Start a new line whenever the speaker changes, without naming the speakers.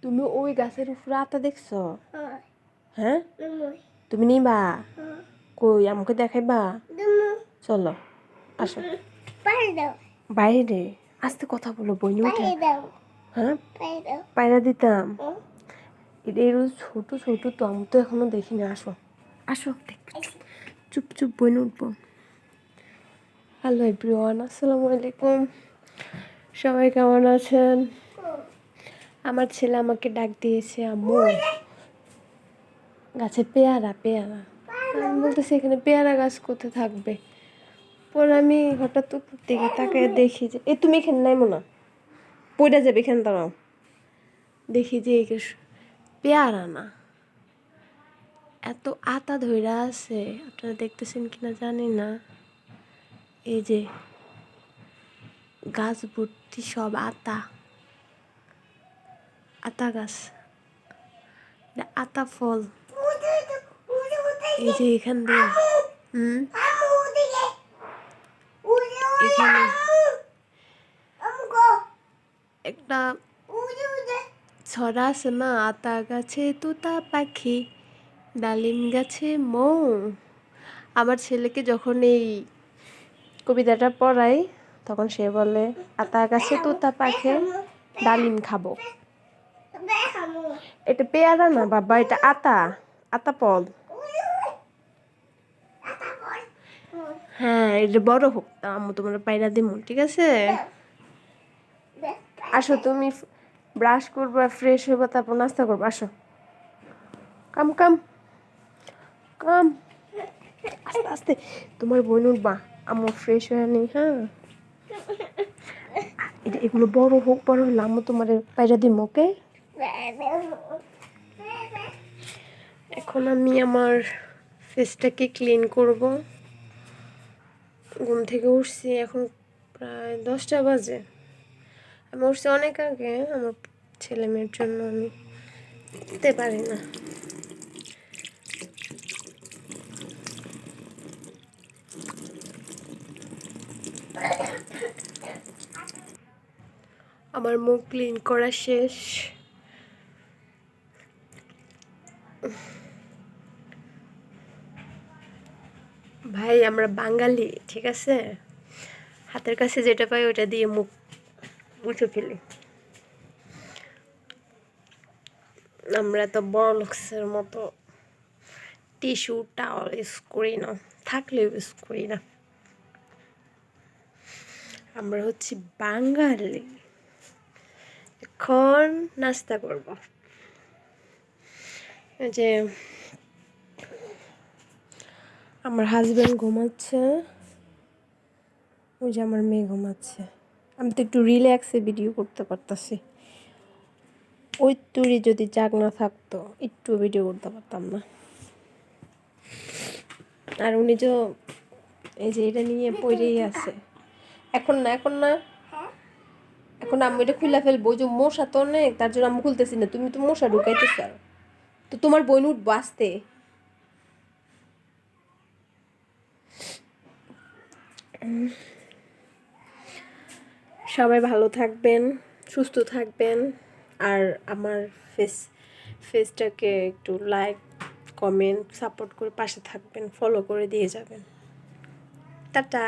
তুমি ওই গাছের উপরে আতা দেখছো? হ্যাঁ, তুমি নিবা? কই আমাকে দেখাইবা? চলো আসো। বাইরে আস্তে কথা বলো, বইনি উঠে। হ্যাঁ, পায়রা দিতাম। এর ছোট ছোট তো আমি তো এখনো দেখিনি। আসো আসো, চুপ চুপ বইনে উঠবো। হ্যালো এভরিওয়ান, আসসালামু আলাইকুম। সবাই কেমন আছেন? আমার ছেলে আমাকে ডাক দিয়েছে আম্মু, গাছে পেয়ারা পেয়ারা। আমি বলতেছি এখানে পেয়ারা গাছ কোথায় থাকবে। পরে আমি হঠাৎ উপর দিকে তাকে দেখি যে তুমি এখানে নাইমো না, পড়ে যাবে এখানে, দাঁড়াও। দেখি যে পেয়ারা না, এত আতা ধইরা আছে। আপনারা দেখতেছেন কিনা জানি না। এই যে গাছ ভর্তি সব আতা, আতা গাছ, আতা ফল। এই যে এখান দিয়ে এখানে একটা ছড়া আছে না, আতা গাছে তোতা পাখি, ডালিম গাছে মৌ। আমার ছেলেকে যখন এই কবিতাটা পড়াই তখন সে বলে আতা গাছে তোতা পাখি, ডালিম খাবো। এটা পেয়ারা না বাবা, এটা আতা, আতা ফল। হ্যাঁ, এটা বড় হোক তা আম্মু তোমার পায়রা দিমু, ঠিক আছে? আসো, তুমি ব্রাশ করবো, ফ্রেশ হইবা, তারপর নাস্তা করবো। আসো, কাম কাম কাম, আস্তে আস্তে। তোমার বোন উঠবা, আম্মু ফ্রেশ হয়ে নি। হ্যাঁ, এগুলো বড় হোক, বড় হলে আম্মু তোমার পায়রা দিমু, ওকে? এখন আমি আমার ফেসটাকে ক্লিন করব। ঘুম থেকে উঠছি এখন প্রায় 10টা বাজে। আমি উঠছি অনেক আগে, আমার ছেলে মেয়ের জন্য আমি উঠতে পারি না। আমার মুখ ক্লিন করা শেষ। ভাই আমরা বাঙালি, ঠিক আছে? হাতের কাছে যেটা পাই ওটা দিয়ে মুখ মুছে ফেলি। আমরা তো বড় লোকসের মতো টিস্যু টাওয়াল ইউজ করি না, থাকলেও ইউজ করি না। আমরা হচ্ছি বাঙালি। এখন নাস্তা করব। যে আমার হাজব্যান্ড ঘুমাচ্ছে, ওই যে আমার মেয়ে ঘুমাচ্ছে। আমি তো একটু রিল্যাক্সে ভিডিও করতে পারতাছি। ওই তুরি যদি জাগ না থাকতো একটু ভিডিও করতে পারতাম না। আর উনি যে এই যে এটা নিয়ে পড়েই আছে। এখন না, এখন না, এখন আমি এটা খুলে ফেলবো। ওই যে মশা তো অনেক, তার জন্য আমি খুলতেছি না। তুমি তো মশা ঢুকাইতেছ, তো তোমার বোন উঠবো আসতে। সবাই ভালো থাকবেন, সুস্থ থাকবেন। আর আমার ফেসটাকে একটু লাইক, কমেন্ট, সাপোর্ট করে পাশে থাকবেন, ফলো করে দিয়ে যাবেন। টাটা।